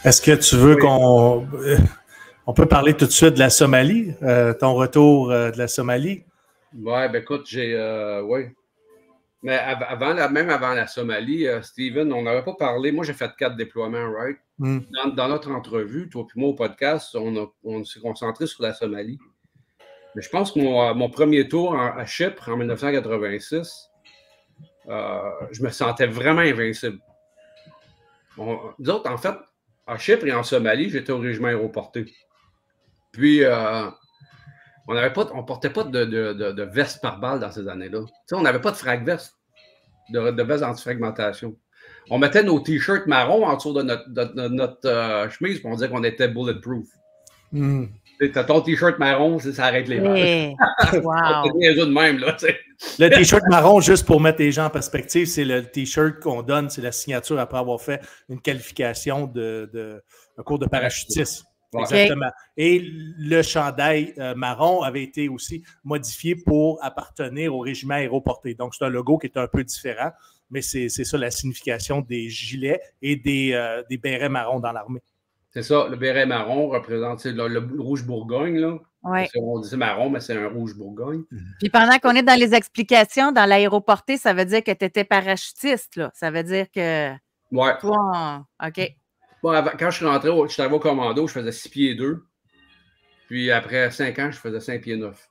Est-ce que tu veux Oui. on peut parler tout de suite de la Somalie, ton retour de la Somalie? Ouais, ben écoute, oui. Mais même avant la Somalie, Steven, on n'avait pas parlé. Moi, j'ai fait 4 déploiements, right? Dans notre entrevue, toi et moi au podcast, on s'est concentré sur la Somalie. Mais je pense que mon premier tour à Chypre en 1986, je me sentais vraiment invincible. Nous autres, en fait, à Chypre et en Somalie, j'étais au régiment aéroporté. Puis, on ne portait pas de veste par balle dans ces années-là. Tu sais, on n'avait pas de frag-veste, de veste anti-fragmentation. On mettait nos t-shirts marrons en dessous de notre chemise pour dire qu'on était bulletproof. T'as ton t-shirt marron, ça arrête les balles. Wow. de même, là, le t-shirt marron, juste pour mettre les gens en perspective, c'est le t-shirt qu'on donne, c'est la signature après avoir fait une qualification un cours de parachutisme. Ouais. Exactement. Et le chandail marron avait été aussi modifié pour appartenir au régiment aéroporté. Donc, c'est un logo qui est un peu différent, mais c'est ça la signification des gilets et des bérets marrons dans l'armée. C'est ça, le béret marron représente le rouge Bourgogne, là. Ouais. On dit marron, mais c'est un rouge Bourgogne. Puis pendant qu'on est dans les explications, dans l'aéroporté, ça veut dire que tu étais parachutiste, là. Ça veut dire que... Ouais. Toi, OK. Bon, quand je suis rentré, je suis arrivé au commando, je faisais 6 pieds 2. Puis après 5 ans, je faisais 5 pieds 9.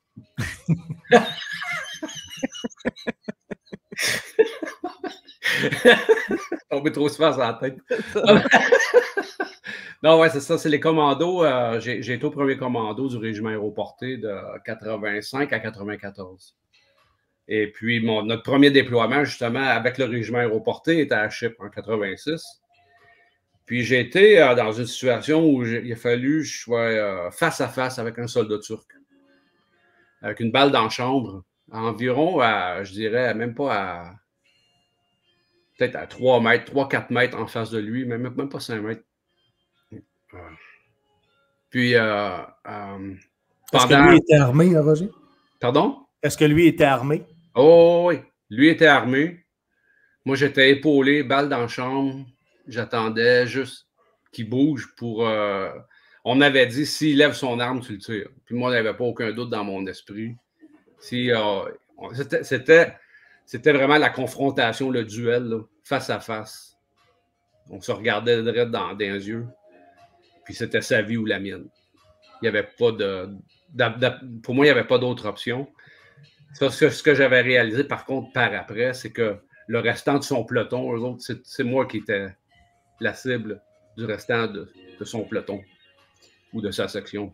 Tombé trop souvent sur la tête. Non, ouais, c'est ça, c'est les commandos. J'ai été au premier commando du régiment aéroporté de 85 à 94. Et puis, notre premier déploiement, justement, avec le régiment aéroporté, était à Chypre en 86. Puis, j'ai été dans une situation où il a fallu que je sois face à face avec un soldat turc, avec une balle dans la chambre, environ, je dirais, même pas à... peut-être à 3 mètres, 3-4 mètres en face de lui, même pas 5 mètres. Puis, Est-ce que lui était armé, Roger? Pardon? Est-ce que lui était armé? Oh oui, lui était armé. Moi, j'étais épaulé, balle dans la chambre. J'attendais juste qu'il bouge pour... on m'avait dit, s'il lève son arme, tu le tires. Puis moi, il n'y avait pas aucun doute dans mon esprit. C'était vraiment la confrontation, le duel, là, face à face. On se regardait direct dans les yeux. Puis c'était sa vie ou la mienne. Il n'y avait pas pour moi, il n'y avait pas d'autre option. Ça, ce que j'avais réalisé, par contre, par après, c'est que le restant de son peloton, eux autres, c'est moi qui étais la cible du restant de son peloton ou de sa section.